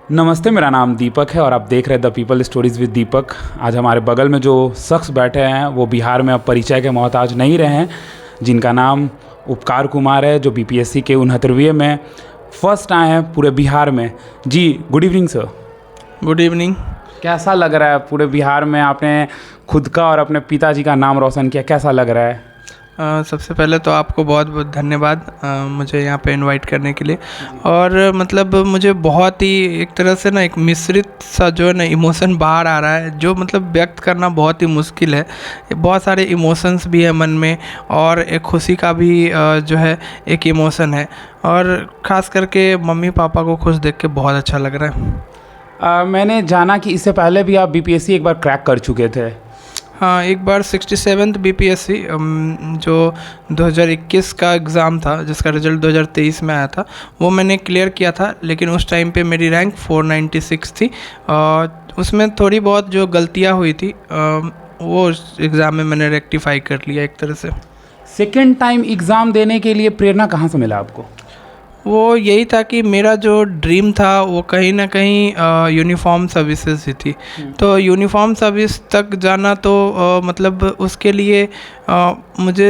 नमस्ते, मेरा नाम दीपक है और आप देख रहे हैं द पीपल स्टोरीज़ विद दीपक। आज हमारे बगल में जो शख्स बैठे हैं वो बिहार में अब परिचय के मोहताज नहीं रहे हैं, जिनका नाम उपकार कुमार है, जो बीपीएससी के 69वें में फर्स्ट आए हैं पूरे बिहार में। जी good evening sir. Good evening. कैसा लग रहा है पूरे बिहार में आपने खुद का और अपने पिताजी का नाम रोशन किया, कैसा लग रहा है? सबसे पहले तो आपको बहुत बहुत धन्यवाद मुझे यहाँ पे इनवाइट करने के लिए। और मतलब मुझे बहुत ही एक तरह से ना एक मिश्रित सा जो है ना इमोशन बाहर आ रहा है, जो मतलब व्यक्त करना बहुत ही मुश्किल है। बहुत सारे इमोशंस भी है मन में और एक खुशी का भी जो है एक इमोशन है, और ख़ास करके मम्मी पापा को खुश देख के बहुत अच्छा लग रहा है। मैंने जाना कि इससे पहले भी आप बीपीएससी एक बार क्रैक कर चुके थे। हाँ, एक बार 67th बीपीएससी जो 2021 का एग्ज़ाम था, जिसका रिज़ल्ट 2023 में आया था, वो मैंने क्लियर किया था। लेकिन उस टाइम पे मेरी रैंक 496 थी और उसमें थोड़ी बहुत जो गलतियाँ हुई थी वो उस एग्ज़ाम में मैंने रेक्टिफाई कर लिया एक तरह से। सेकेंड टाइम एग्ज़ाम देने के लिए प्रेरणा कहाँ से मिला आपको? वो यही था कि मेरा जो ड्रीम था वो कहीं ना कहीं यूनिफॉर्म सर्विसेज ही थी। तो यूनिफॉर्म सर्विस तक जाना तो मतलब उसके लिए मुझे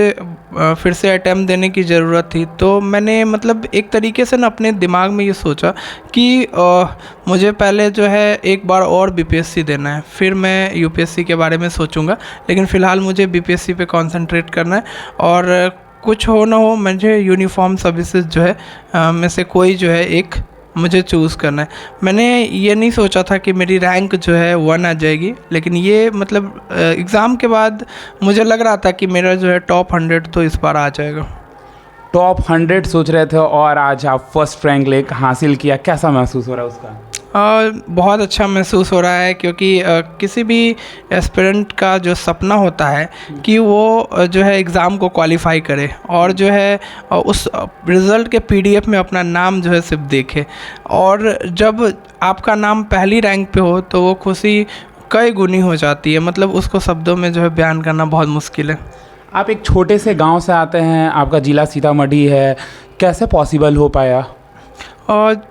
फिर से अटैम्प्ट देने की ज़रूरत थी। तो मैंने मतलब एक तरीके से ना अपने दिमाग में ये सोचा कि मुझे पहले जो है एक बार और बीपीएससी देना है, फिर मैं यूपीएससी के बारे में सोचूंगा। लेकिन फ़िलहाल मुझे बीपीएससी पे कंसंट्रेट करना है, और कुछ हो ना हो मुझे यूनिफॉर्म सर्विसेज जो है में से कोई जो है एक मुझे चूज़ करना है। मैंने ये नहीं सोचा था कि मेरी रैंक जो है 1 आ जाएगी, लेकिन ये मतलब एग्ज़ाम के बाद मुझे लग रहा था कि मेरा जो है टॉप 100 तो इस बार आ जाएगा। टॉप 100 सोच रहे थे और आज आप फर्स्ट रैंक हासिल किया, कैसा महसूस हो रहा है उसका? बहुत अच्छा महसूस हो रहा है, क्योंकि किसी भी एस्पिरेंट का जो सपना होता है कि वो जो है एग्ज़ाम को क्वालिफाई करे और जो है उस रिज़ल्ट के पीडीएफ में अपना नाम जो है सिर्फ देखे, और जब आपका नाम पहली रैंक पे हो तो वो खुशी कई गुनी हो जाती है। मतलब उसको शब्दों में जो है बयान करना बहुत मुश्किल है। आप एक छोटे से गांव से आते हैं, आपका ज़िला सीतामढ़ी है, कैसे पॉसिबल हो पाया? और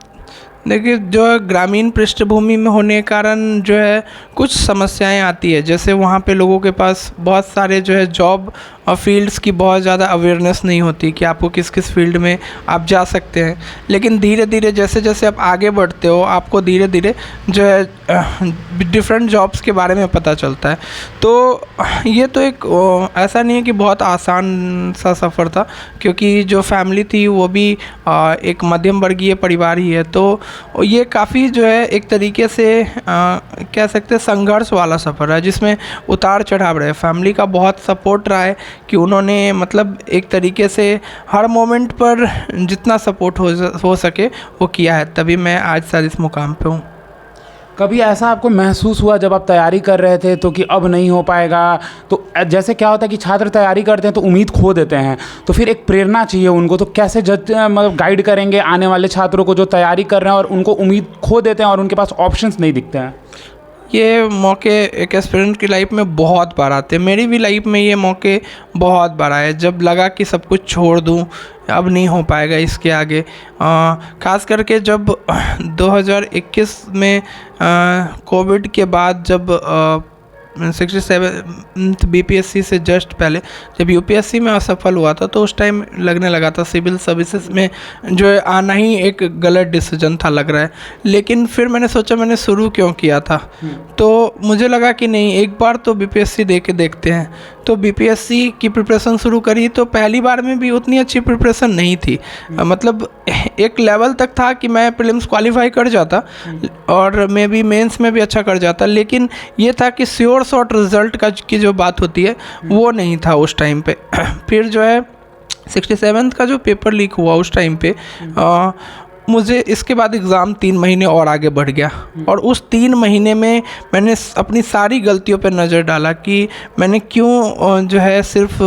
देखिए, जो ग्रामीण पृष्ठभूमि में होने के कारण जो है कुछ समस्याएं आती है। जैसे वहाँ पे लोगों के पास बहुत सारे जो है जॉब और फील्ड्स की बहुत ज़्यादा अवेयरनेस नहीं होती कि आपको किस किस फील्ड में आप जा सकते हैं। लेकिन धीरे धीरे जैसे जैसे आप आगे बढ़ते हो, आपको धीरे धीरे जो है डिफरेंट जॉब्स के बारे में पता चलता है। तो ये तो एक ऐसा नहीं है कि बहुत आसान सा सफ़र था, क्योंकि जो फैमिली थी वो भी एक मध्यम वर्गीय परिवार ही है। तो ये काफ़ी जो है एक तरीके से कह सकते हैं संघर्ष वाला सफ़र है, जिसमें उतार चढ़ाव रहे। फैमिली का बहुत सपोर्ट रहा है कि उन्होंने मतलब एक तरीके से हर मोमेंट पर जितना सपोर्ट हो सके वो किया है, तभी मैं आज सर इस मुकाम पे हूँ। कभी ऐसा आपको महसूस हुआ जब आप तैयारी कर रहे थे तो कि अब नहीं हो पाएगा? तो जैसे क्या होता है कि छात्र तैयारी करते हैं तो उम्मीद खो देते हैं, तो फिर एक प्रेरणा चाहिए उनको, तो कैसे मतलब गाइड करेंगे आने वाले छात्रों को जो तैयारी कर रहे हैं और उनको उम्मीद खो देते हैं और उनके पास ऑप्शंस नहीं दिखते हैं? ये मौके एक एस्पिरेंट की लाइफ में बहुत बार आते हैं। मेरी भी लाइफ में ये मौके बहुत बार आए, जब लगा कि सब कुछ छोड़ दूँ, अब नहीं हो पाएगा इसके आगे। ख़ास करके जब 2021 में कोविड के बाद जब 67th बीपीएससी से जस्ट पहले जब यूपीएससी में असफल हुआ था, तो उस टाइम लगने लगा था सिविल सर्विसेज में जो है आना ही एक गलत डिसीजन था लग रहा है। लेकिन फिर मैंने सोचा मैंने शुरू क्यों किया था, तो मुझे लगा कि नहीं, एक बार तो बीपीएससी दे के देखते हैं। तो बीपीएससी की प्रिपरेशन शुरू करी, तो पहली बार में भी उतनी अच्छी प्रिपरेशन नहीं थी। मतलब एक लेवल तक था कि मैं प्रीलिम्स क्वालिफाई कर जाता और मे बी मेंस में भी अच्छा कर जाता, लेकिन ये था कि श्योर शॉट रिज़ल्ट का की जो बात होती है वो नहीं था उस टाइम पे। फिर जो है 67th का जो पेपर लीक हुआ उस टाइम पे मुझे इसके बाद एग्ज़ाम 3 महीने और आगे बढ़ गया, और उस 3 महीने में मैंने अपनी सारी गलतियों पर नज़र डाला कि मैंने क्यों जो है सिर्फ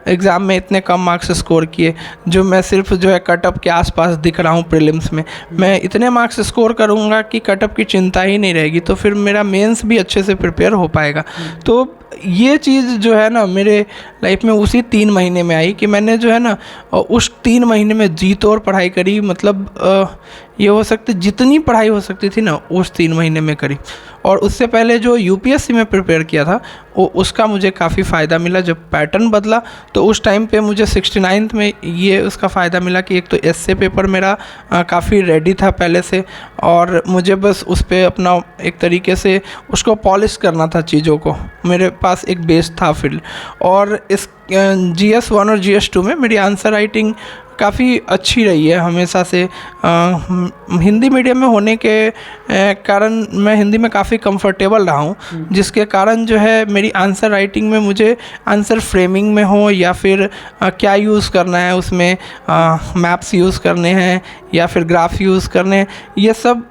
एग्ज़ाम में इतने कम मार्क्स स्कोर किए, जो मैं सिर्फ जो है कटअप के आसपास दिख रहा हूँ प्रीलिम्स में। मैं इतने मार्क्स स्कोर करूँगा कि कटअप की चिंता ही नहीं रहेगी, तो फिर मेरा मेंस भी अच्छे से प्रिपेयर हो पाएगा। तो ये चीज़ जो है ना मेरे लाइफ में उसी 3 महीने में आई कि मैंने जो है ना उस 3 महीने में जी तोड़ पढ़ाई करी। मतलब ये हो सकती, जितनी पढ़ाई हो सकती थी ना उस 3 महीने में करी। और उससे पहले जो यूपीएससी में प्रिपेयर किया था उसका मुझे काफ़ी फ़ायदा मिला। जब पैटर्न बदला तो उस टाइम पे मुझे 69th में ये उसका फ़ायदा मिला कि एक तो एस्से पेपर मेरा काफ़ी रेडी था पहले से, और मुझे बस उस पर अपना एक तरीके से उसको पॉलिश करना था चीज़ों को, मेरे पास एक बेस था फिर। और इस GS1 और GS2 में मेरी आंसर राइटिंग काफ़ी अच्छी रही है हमेशा से। हिंदी मीडियम में होने के कारण मैं हिंदी में काफ़ी कंफर्टेबल रहा हूँ, जिसके कारण जो है मेरी आंसर राइटिंग में मुझे आंसर फ्रेमिंग में हो या फिर क्या यूज़ करना है उसमें, मैप्स यूज़ करने हैं या फिर ग्राफ यूज़ करने हैं, ये सब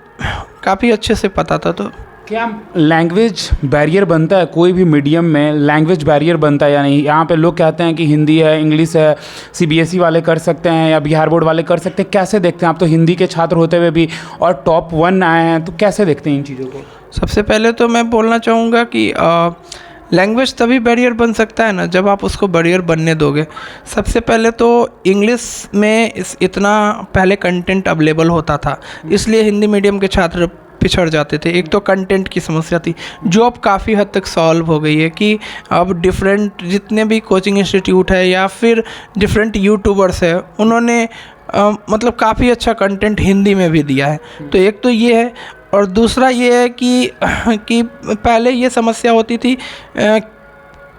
काफ़ी अच्छे से पता था। तो क्या लैंग्वेज बैरियर बनता है कोई भी मीडियम में, लैंग्वेज बैरियर बनता है या नहीं? यहाँ पे लोग कहते हैं कि हिंदी है, इंग्लिश है, CBSE वाले कर सकते हैं या बिहार बोर्ड वाले कर सकते हैं, कैसे देखते हैं आप? तो हिंदी के छात्र होते हुए भी और टॉप 1 आए हैं, तो कैसे देखते हैं इन चीज़ों को? सबसे पहले तो मैं बोलना चाहूँगा कि लैंग्वेज तभी बैरियर बन सकता है ना जब आप उसको बैरियर बनने दोगे। सबसे पहले तो इंग्लिश में इतना पहले कंटेंट अवेलेबल होता था, इसलिए हिंदी मीडियम के छात्र पिछड़ जाते थे। एक तो कंटेंट की समस्या थी जो अब काफ़ी हद तक सॉल्व हो गई है कि अब डिफरेंट जितने भी कोचिंग इंस्टीट्यूट है या फिर डिफरेंट यूट्यूबर्स है, उन्होंने मतलब काफ़ी अच्छा कंटेंट हिंदी में भी दिया है। तो एक तो ये है, और दूसरा ये है कि पहले ये समस्या होती थी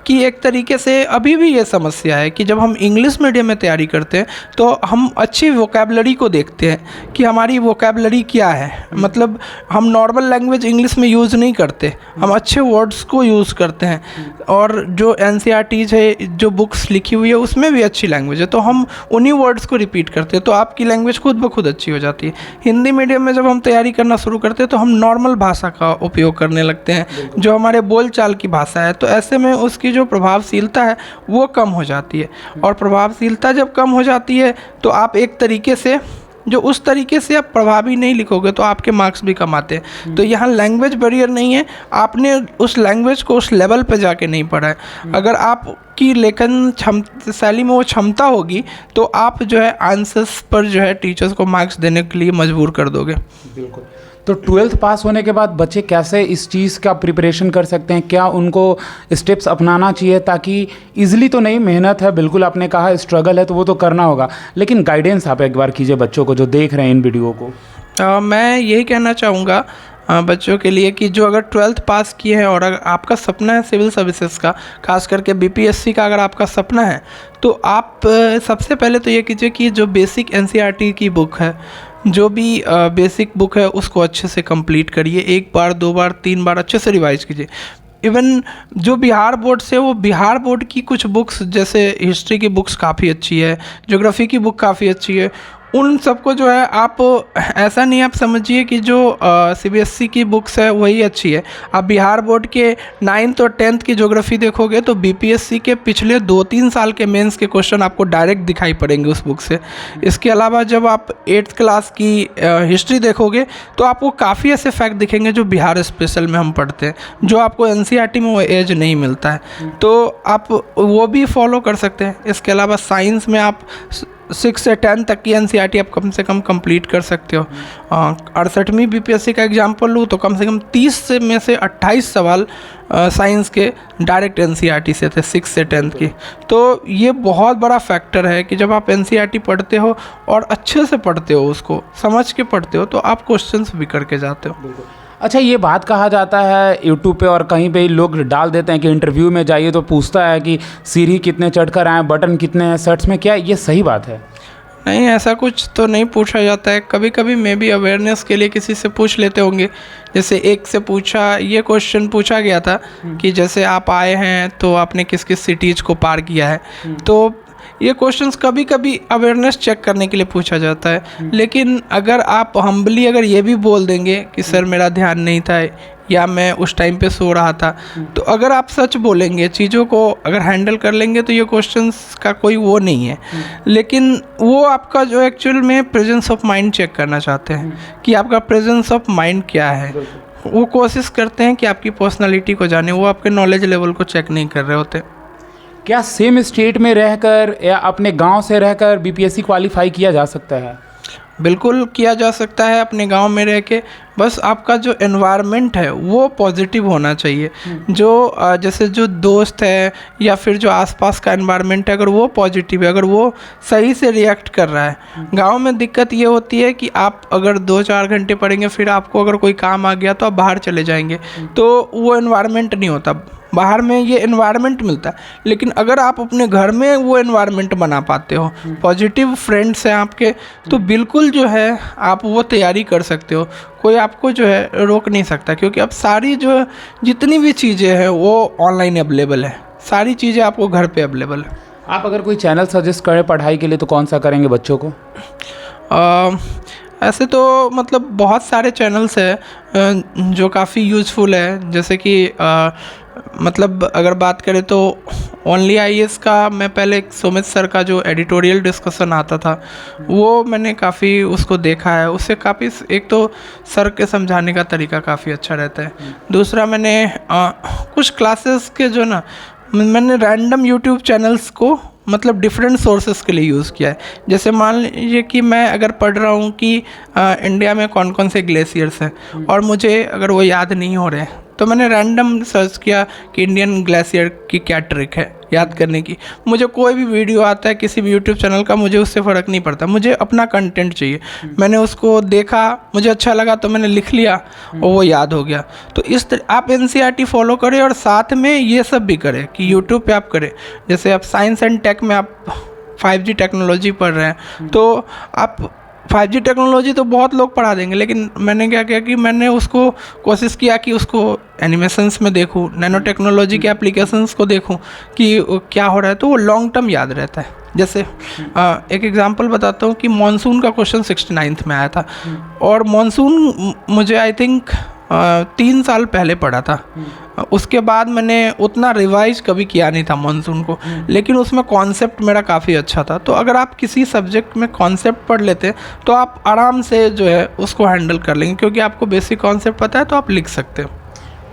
कि एक तरीके से अभी भी ये समस्या है कि जब हम इंग्लिश मीडियम में तैयारी करते हैं तो हम अच्छी वोकैबलरी को देखते हैं कि हमारी वोकैबलरी क्या है। मतलब हम नॉर्मल लैंग्वेज इंग्लिश में यूज़ नहीं करते, हम अच्छे वर्ड्स को यूज़ करते हैं। और जो NCERTs है, जो बुक्स लिखी हुई है, उसमें भी अच्छी लैंग्वेज है, तो हम उन्हीं वर्ड्स को रिपीट करते हैं, तो आपकी लैंग्वेज खुद ब खुद अच्छी हो जाती है। हिंदी मीडियम में जब हम तैयारी करना शुरू करते हैं तो हम नॉर्मल भाषा का उपयोग करने लगते हैं, जो हमारे बोलचाल की भाषा है। तो ऐसे में उसकी जो प्रभावशीलता है वो कम हो जाती है, और प्रभावशीलता जब कम हो जाती है तो आप एक तरीके से जो उस तरीके से आप प्रभावी नहीं लिखोगे तो आपके मार्क्स भी कम आते हैं। तो यहाँ लैंग्वेज बैरियर नहीं है, आपने उस लैंग्वेज को उस लेवल पे जाके नहीं पढ़ा है। अगर आपकी लेखन शैली में वो क्षमता होगी तो आप जो है आंसर्स पर जो है टीचर्स को मार्क्स देने के लिए मजबूर कर दोगे। बिल्कुल। तो 12th पास होने के बाद बच्चे कैसे इस चीज़ का प्रिपरेशन कर सकते हैं? क्या उनको स्टेप्स अपनाना चाहिए ताकि ईजिली तो नहीं, मेहनत है बिल्कुल, आपने कहा स्ट्रगल है तो वो तो करना होगा, लेकिन गाइडेंस आप एक बार कीजिए बच्चों को जो देख रहे हैं इन वीडियो को। मैं यही कहना चाहूँगा बच्चों के लिए कि जो अगर 12th पास किए हैं और अगर आपका सपना है सिविल सर्विसेज का, खास करके BPSC का अगर आपका सपना है, तो आप सबसे पहले तो ये कीजिए कि जो बेसिक NCERT की बुक है, जो भी बेसिक बुक है उसको अच्छे से कंप्लीट करिए। 1 बार 2 बार 3 बार अच्छे से रिवाइज कीजिए। इवन जो बिहार बोर्ड से, वो बिहार बोर्ड की कुछ बुक्स जैसे हिस्ट्री की बुक्स काफ़ी अच्छी है, ज्योग्राफी की बुक काफ़ी अच्छी है, उन सबको जो है आप ऐसा नहीं आप समझिए कि जो CBSE की बुक्स है वही अच्छी है। आप बिहार बोर्ड के 9th और 10th की ज्योग्राफी देखोगे तो BPSC के पिछले 2-3 साल के मेंस के क्वेश्चन आपको डायरेक्ट दिखाई पड़ेंगे उस बुक से। इसके अलावा जब आप 8th क्लास की हिस्ट्री देखोगे तो आपको काफ़ी ऐसे फैक्ट दिखेंगे जो बिहार स्पेशल में हम पढ़ते हैं, जो आपको NCERT में वो एज नहीं मिलता है, तो आप वो भी फॉलो कर सकते हैं। इसके अलावा साइंस में आप 6 से 10 तक की NCERT आप कम से कम कंप्लीट कर सकते हो। 68वीं BPSC का एग्जाम्पल लूँ तो कम से कम 30 में से 28 सवाल साइंस के डायरेक्ट NCERT से थे 6 से 10 की। तो ये बहुत बड़ा फैक्टर है कि जब आप NCERT पढ़ते हो और अच्छे से पढ़ते हो, उसको समझ के पढ़ते हो, तो आप क्वेश्चंस भी करके जाते हो। अच्छा, ये बात कहा जाता है यूट्यूब पे और कहीं पे लोग डाल देते हैं कि इंटरव्यू में जाइए तो पूछता है कि सीढ़ी कितने चढ़कर आए, बटन कितने हैं शर्ट्स में, क्या ये सही बात है? नहीं, ऐसा कुछ तो नहीं पूछा जाता है। कभी कभी मे बी अवेयरनेस के लिए किसी से पूछ लेते होंगे। जैसे एक से पूछा, ये क्वेश्चन पूछा गया था कि जैसे आप आए हैं तो आपने किस किस सिटीज़ को पार किया है, तो ये क्वेश्चंस कभी कभी अवेयरनेस चेक करने के लिए पूछा जाता है। लेकिन अगर आप हम्बली अगर ये भी बोल देंगे कि सर मेरा ध्यान नहीं था या मैं उस टाइम पे सो रहा था, तो अगर आप सच बोलेंगे, चीज़ों को अगर हैंडल कर लेंगे, तो ये क्वेश्चंस का कोई वो नहीं है। लेकिन वो आपका जो एक्चुअल में प्रेजेंस ऑफ माइंड चेक करना चाहते हैं कि आपका प्रेजेंस ऑफ माइंड क्या है। वो कोशिश करते हैं कि आपकी पर्सनालिटी को जाने, वो आपके नॉलेज लेवल को चेक नहीं कर रहे होते। क्या सेम स्टेट में रहकर या अपने गांव से रहकर BPSC क्वालिफाई किया जा सकता है? बिल्कुल किया जा सकता है अपने गांव में रह के। बस आपका जो एनवायरनमेंट है वो पॉजिटिव होना चाहिए। जो जैसे जो दोस्त है या फिर जो आसपास का एनवायरनमेंट है, अगर वो पॉजिटिव है, अगर वो सही से रिएक्ट कर रहा है। गांव में दिक्कत ये होती है कि आप अगर 2-4 घंटे पढ़ेंगे, फिर आपको अगर कोई काम आ गया तो आप बाहर चले जाएंगे, तो वो एनवायरनमेंट नहीं होता। बाहर में ये एनवायरनमेंट मिलता है, लेकिन अगर आप अपने घर में वो एनवायरनमेंट बना पाते हो, पॉजिटिव फ्रेंड्स हैं आपके, तो बिल्कुल जो है आप वो तैयारी कर सकते हो। कोई आपको जो है रोक नहीं सकता, क्योंकि अब सारी जो जितनी भी चीज़ें हैं वो ऑनलाइन अवेलेबल है। सारी चीज़ें आपको घर पे अवेलेबल है। आप अगर कोई चैनल सजेस्ट करें पढ़ाई के लिए तो कौन सा करेंगे बच्चों को? ऐसे तो मतलब बहुत सारे चैनल्स हैं जो काफ़ी यूज़फुल है। जैसे कि मतलब अगर बात करें तो ओनली आईएएस का मैं पहले सुमित सर का जो एडिटोरियल डिस्कशन आता था वो मैंने काफ़ी उसको देखा है। उससे काफ़ी एक तो सर के समझाने का तरीका काफ़ी अच्छा रहता है। दूसरा मैंने कुछ क्लासेस के जो ना मैंने रैंडम यूट्यूब चैनल्स को मतलब डिफरेंट सोर्सेस के लिए यूज़ किया है। जैसे मान लीजिए कि मैं अगर पढ़ रहा हूँ कि इंडिया में कौन कौन से ग्लेशियर्स हैं और मुझे अगर वो याद नहीं हो रहे हैं, तो मैंने रैंडम सर्च किया कि इंडियन ग्लेशियर की क्या ट्रिक है याद करने की। मुझे कोई भी वीडियो आता है किसी भी यूट्यूब चैनल का, मुझे उससे फ़र्क नहीं पड़ता, मुझे अपना कंटेंट चाहिए। मैंने उसको देखा, मुझे अच्छा लगा तो मैंने लिख लिया और वो याद हो गया। तो इस तरह आप एनसीईआरटी फॉलो करें और साथ में ये सब भी करें कि यूट्यूब पे आप करें। जैसे आप साइंस एंड टेक में आप 5G टेक्नोलॉजी पढ़ रहे हैं, तो आप 5G टेक्नोलॉजी तो बहुत लोग पढ़ा देंगे, लेकिन मैंने क्या किया कि मैंने उसको कोशिश किया कि उसको एनिमेशंस में देखूँ, नैनो टेक्नोलॉजी के एप्लीकेशंस को देखूँ कि क्या हो रहा है, तो वो लॉन्ग टर्म याद रहता है। जैसे एक एग्जांपल बताता हूँ कि मॉनसून का क्वेश्चन 69th में आया था, और मॉनसून मुझे आई थिंक 3 साल पहले पढ़ा था। उसके बाद मैंने उतना रिवाइज कभी किया नहीं था मॉनसून को, लेकिन उसमें कॉन्सेप्ट मेरा काफ़ी अच्छा था। तो अगर आप किसी सब्जेक्ट में कॉन्सेप्ट पढ़ लेते तो आप आराम से जो है उसको हैंडल कर लेंगे, क्योंकि आपको बेसिक कॉन्सेप्ट पता है तो आप लिख सकते हो।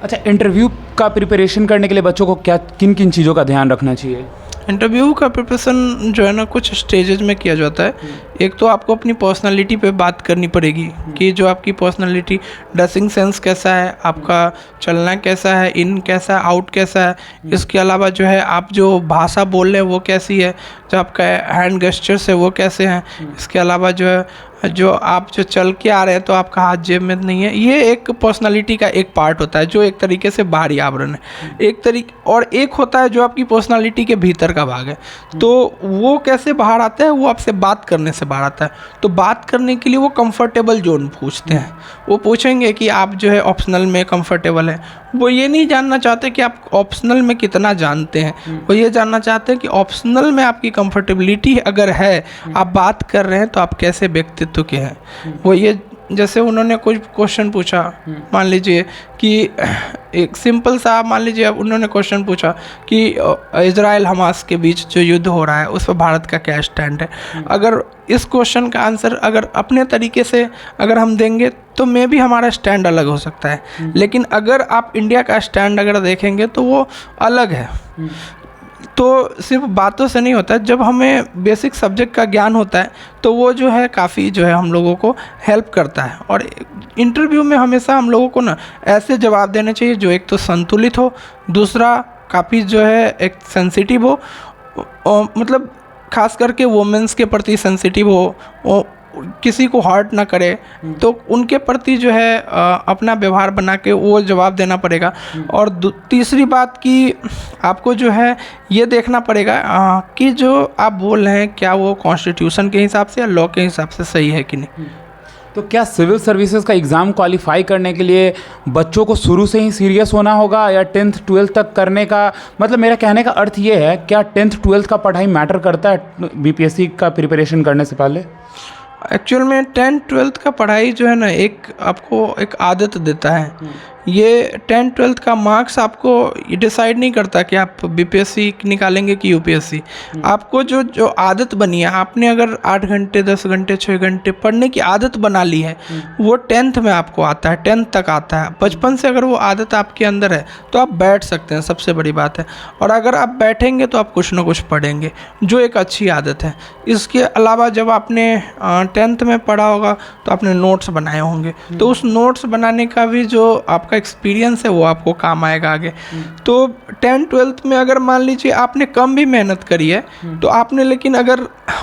अच्छा, इंटरव्यू का प्रिपरेशन करने के लिए बच्चों को क्या किन किन चीज़ों का ध्यान रखना चाहिए? इंटरव्यू का प्रिपरेशन जो है ना कुछ स्टेजेस में किया जाता है। एक तो आपको अपनी पर्सनालिटी पे बात करनी पड़ेगी कि जो आपकी पर्सनालिटी, ड्रेसिंग सेंस कैसा है, आपका चलना कैसा है, इन कैसा है, आउट कैसा है। इसके अलावा जो है आप जो भाषा बोल रहे हैं वो कैसी है, जो आपका हैंड गेस्चर्स है वो कैसे हैं। इसके अलावा जो है जो आप जो चल के आ रहे हैं तो आपका हाथ जेब में नहीं है। ये एक पर्सनालिटी का एक पार्ट होता है जो एक तरीके से बाहरी आवरण है। एक होता है जो आपकी पर्सनालिटी के भीतर का भाग है। तो वो कैसे बाहर आता है, वो आपसे बात करने से बाहर आता है। तो बात करने के लिए वो कंफर्टेबल जोन पूछते हैं। वो पूछेंगे कि आप जो है ऑप्शनल में कंफर्टेबल है। वो ये नहीं जानना चाहते कि आप ऑप्शनल में कितना जानते हैं, वो ये जानना चाहते हैं कि ऑप्शनल में आपकी कंफर्टेबिलिटी अगर है, आप बात कर रहे हैं तो आप कैसे व्यक्तित्व के हैं। वो ये जैसे उन्होंने कुछ क्वेश्चन पूछा, मान लीजिए कि एक सिंपल सा मान लीजिए अब उन्होंने क्वेश्चन पूछा कि इजराइल हमास के बीच जो युद्ध हो रहा है उस पर भारत का क्या स्टैंड है। अगर इस क्वेश्चन का आंसर अगर अपने तरीके से अगर हम देंगे तो मे भी हमारा स्टैंड अलग हो सकता है, लेकिन अगर आप इंडिया का स्टैंड अगर देखेंगे तो वो अलग है। तो सिर्फ बातों से नहीं होता, जब हमें बेसिक सब्जेक्ट का ज्ञान होता है तो वो जो है काफ़ी जो है हम लोगों को हेल्प करता है। और इंटरव्यू में हमेशा हम लोगों को ना ऐसे जवाब देने चाहिए जो एक तो संतुलित हो, दूसरा काफ़ी जो है एक सेंसिटिव हो, मतलब खास करके वुमेन्स के प्रति सेंसिटिव हो, किसी को हर्ट ना करे, तो उनके प्रति जो है अपना व्यवहार बना के वो जवाब देना पड़ेगा। और तीसरी बात कि आपको जो है ये देखना पड़ेगा कि जो आप बोल रहे हैं क्या वो कॉन्स्टिट्यूशन के हिसाब से या लॉ के हिसाब से सही है कि नहीं। तो क्या सिविल सर्विसेज का एग्ज़ाम क्वालिफाई करने के लिए बच्चों को शुरू से ही सीरियस होना होगा या 10th 12th तक करने का, मतलब मेरा कहने का अर्थ ये है, क्या 10th 12th का पढ़ाई मैटर करता है बीपीएससी का प्रिपरेशन करने से पहले? एक्चुअल में 10th 12th का पढ़ाई जो है ना एक आपको एक आदत देता है। ये 10th-12th का मार्क्स आपको ये डिसाइड नहीं करता कि आप बीपीएससी निकालेंगे कि यूपीएससी। आपको जो जो आदत बनी है, आपने अगर 8 घंटे 10 घंटे 6 घंटे पढ़ने की आदत बना ली है, वो 10th में आपको आता है, 10th तक आता है। बचपन से अगर वो आदत आपके अंदर है तो आप बैठ सकते हैं, सबसे बड़ी बात है। और अगर आप बैठेंगे तो आप कुछ ना कुछ पढ़ेंगे, जो एक अच्छी आदत है। इसके अलावा जब आपने 10th में पढ़ा होगा तो आपने नोट्स बनाए होंगे, तो उस नोट्स बनाने का भी जो आपका एक्सपीरियंस है वो आपको काम आएगा आगे। तो 10th-12th में अगर मान लीजिए आपने कम भी मेहनत करी है तो आपने, लेकिन अगर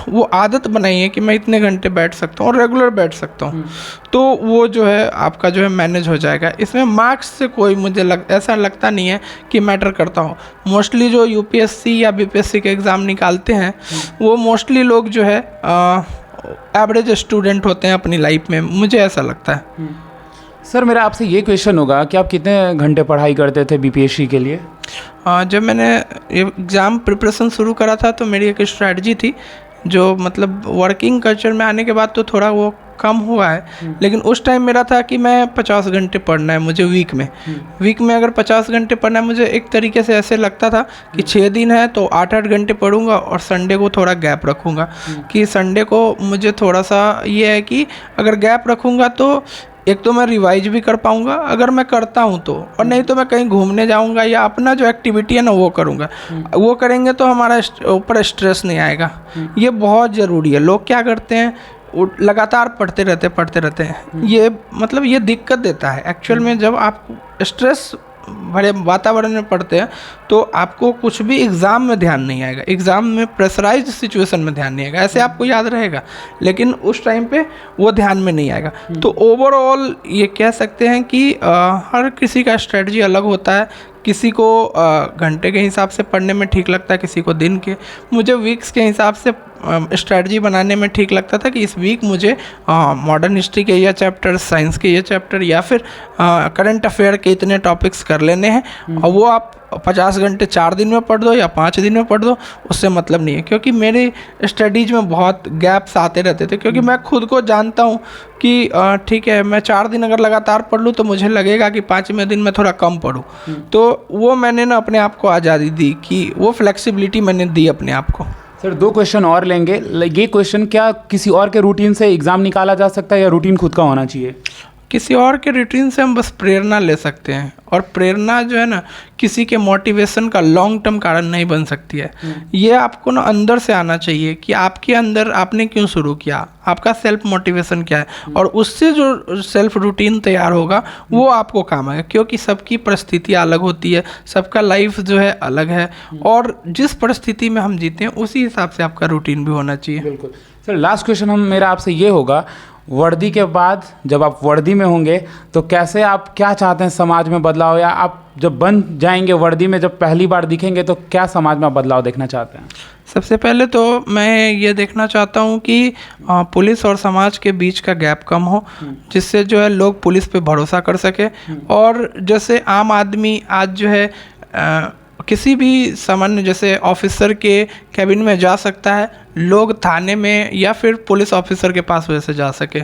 वो आदत बनाई है कि मैं इतने घंटे बैठ सकता हूँ और रेगुलर बैठ सकता हूँ, तो वो जो है आपका जो है मैनेज हो जाएगा। इसमें मार्क्स से कोई मुझे ऐसा लगता नहीं है कि मैटर करता हो। मोस्टली जो यूपीएससी या बीपीएससी के एग्ज़ाम निकालते हैं वो मोस्टली लोग जो है एवरेज स्टूडेंट होते हैं अपनी लाइफ में, मुझे ऐसा लगता है। सर मेरा आपसे ये क्वेश्चन होगा कि आप कितने घंटे पढ़ाई करते थे बीपीएससी के लिए? जब मैंने एग्ज़ाम प्रिपरेशन शुरू करा था तो मेरी एक स्ट्रैटेजी थी, जो मतलब वर्किंग कल्चर में आने के बाद तो थोड़ा वो कम हुआ है, लेकिन उस टाइम मेरा था कि मैं 50 घंटे पढ़ना है मुझे वीक में अगर 50 घंटे पढ़ना है मुझे। एक तरीके से ऐसे लगता था कि 6 दिन है तो 8-8 घंटे पढ़ूंगा और संडे को थोड़ा गैप रखूंगा, कि संडे को मुझे थोड़ा सा ये है कि अगर गैप रखूंगा तो एक तो मैं रिवाइज भी कर पाऊंगा अगर मैं करता हूं तो, और नहीं तो मैं कहीं घूमने जाऊंगा या अपना जो एक्टिविटी है ना वो करूंगा। वो करेंगे तो हमारा ऊपर स्ट्रेस नहीं आएगा। ये बहुत ज़रूरी है। लोग क्या करते हैं, लगातार पढ़ते रहते हैं, ये मतलब ये दिक्कत देता है एक्चुअल में। जब आप स्ट्रेस भरे वातावरण में पढ़ते हैं तो आपको कुछ भी एग्ज़ाम में ध्यान नहीं आएगा, एग्ज़ाम में प्रेशराइज्ड सिचुएशन में ध्यान नहीं आएगा। ऐसे आपको याद रहेगा लेकिन उस टाइम पे वो ध्यान में नहीं आएगा। तो ओवरऑल ये कह सकते हैं कि हर किसी का स्ट्रेटजी अलग होता है। किसी को घंटे के हिसाब से पढ़ने में ठीक लगता है, किसी को दिन के। मुझे वीक्स के हिसाब से स्ट्रेटजी बनाने में ठीक लगता था कि इस वीक मुझे मॉडर्न हिस्ट्री के ये चैप्टर, साइंस के ये चैप्टर या फिर करंट अफेयर के इतने टॉपिक्स कर लेने हैं, और वो आप 50 घंटे 4 दिन में पढ़ दो या 5 दिन में पढ़ दो, उससे मतलब नहीं है। क्योंकि मेरे स्टडीज में बहुत गैप्स आते रहते थे, क्योंकि मैं खुद को जानता हूँ कि ठीक है मैं 4 दिन अगर लगातार पढ़ लूँ तो मुझे लगेगा कि 5वें दिन मैं थोड़ा कम पढ़ूँ। तो वो मैंने ना अपने आप को आज़ादी दी, कि वो फ्लेक्सिबिलिटी मैंने दी अपने आप को। सर 2 क्वेश्चन और लेंगे। ये क्वेश्चन, क्या किसी और के रूटीन से एग्ज़ाम निकाला जा सकता है या रूटीन खुद का होना चाहिए? किसी और के रूटीन से हम बस प्रेरणा ले सकते हैं, और प्रेरणा जो है ना किसी के मोटिवेशन का लॉन्ग टर्म कारण नहीं बन सकती है। ये आपको ना अंदर से आना चाहिए कि आपके अंदर आपने क्यों शुरू किया, आपका सेल्फ मोटिवेशन क्या है, और उससे जो सेल्फ रूटीन तैयार होगा वो आपको काम आएगा। क्योंकि सबकी परिस्थिति अलग होती है, सबका लाइफ जो है अलग है, और जिस परिस्थिति में हम जीते हैं उसी हिसाब से आपका रूटीन भी होना चाहिए। बिल्कुल। सर लास्ट क्वेश्चन मेरा आपसे ये होगा, वर्दी के बाद जब आप वर्दी में होंगे तो कैसे, आप क्या चाहते हैं समाज में बदलाव, या आप जब बन जाएंगे वर्दी में, जब पहली बार दिखेंगे तो क्या समाज में बदलाव देखना चाहते हैं? सबसे पहले तो मैं ये देखना चाहता हूँ कि पुलिस और समाज के बीच का गैप कम हो, जिससे जो है लोग पुलिस पे भरोसा कर सके। और जैसे आम आदमी आज जो है किसी भी सामान्य जैसे ऑफिसर के कैबिन में जा सकता है, लोग थाने में या फिर पुलिस ऑफिसर के पास वैसे जा सके।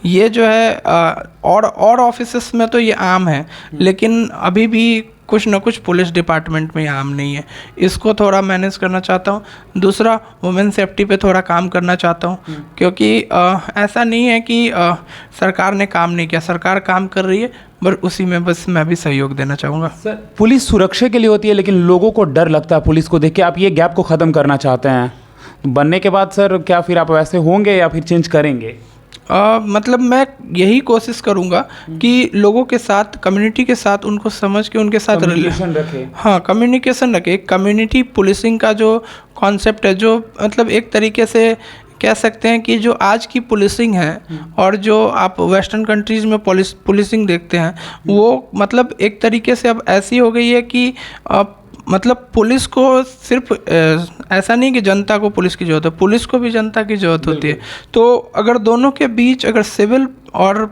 ये जो है और ऑफिसेस में तो ये आम है, लेकिन अभी भी कुछ ना कुछ पुलिस डिपार्टमेंट में आम नहीं है। इसको थोड़ा मैनेज करना चाहता हूँ। दूसरा, वुमेन सेफ्टी पे थोड़ा काम करना चाहता हूँ, क्योंकि ऐसा नहीं है कि सरकार ने काम नहीं किया, सरकार काम कर रही है, पर उसी में बस मैं भी सहयोग देना चाहूँगा। सर पुलिस सुरक्षा के लिए होती है, लेकिन लोगों को डर लगता है पुलिस को देख के। आप ये गैप को ख़त्म करना चाहते हैं, बनने के बाद सर क्या फिर आप वैसे होंगे या फिर चेंज करेंगे? मतलब मैं यही कोशिश करूंगा कि लोगों के साथ, कम्युनिटी के साथ उनको समझ के उनके साथ कम्युनिकेशन रखे। हाँ, कम्युनिकेशन रखे। कम्युनिटी पुलिसिंग का जो कॉन्सेप्ट है, जो मतलब एक तरीके से कह सकते हैं कि जो आज की पुलिसिंग है और जो आप वेस्टर्न कंट्रीज़ में पुलिसिंग देखते हैं, वो मतलब एक तरीके से अब ऐसी हो गई है कि मतलब पुलिस को सिर्फ ऐसा नहीं कि जनता को पुलिस की ज़रूरत है, पुलिस को भी जनता की ज़रूरत होती है। तो अगर दोनों के बीच, अगर सिविल और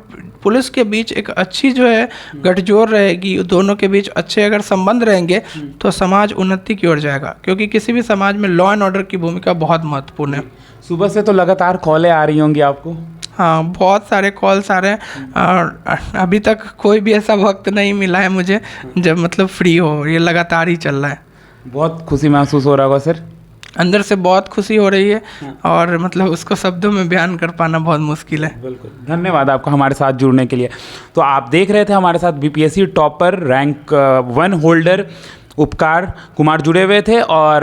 पुलिस के बीच एक अच्छी जो है गठजोड़ रहेगी, दोनों के बीच अच्छे अगर संबंध रहेंगे तो समाज उन्नति की ओर जाएगा। क्योंकि किसी भी समाज में लॉ एंड ऑर्डर की भूमिका बहुत महत्वपूर्ण है। सुबह से तो लगातार कॉलें आ रही होंगी आपको? हाँ, बहुत सारे कॉल्स आ रहे हैं और अभी तक कोई भी ऐसा वक्त नहीं मिला है मुझे जब मतलब फ्री हो, ये लगातार ही चल रहा है। बहुत खुशी महसूस हो रहा होगा सर। अंदर से बहुत खुशी हो रही है और मतलब उसको शब्दों में बयान कर पाना बहुत मुश्किल है। बिल्कुल, धन्यवाद आपका हमारे साथ जुड़ने के लिए। तो आप देख रहे थे हमारे साथ बीपीएससी टॉपर रैंक 1 होल्डर उपकार कुमार जुड़े हुए थे और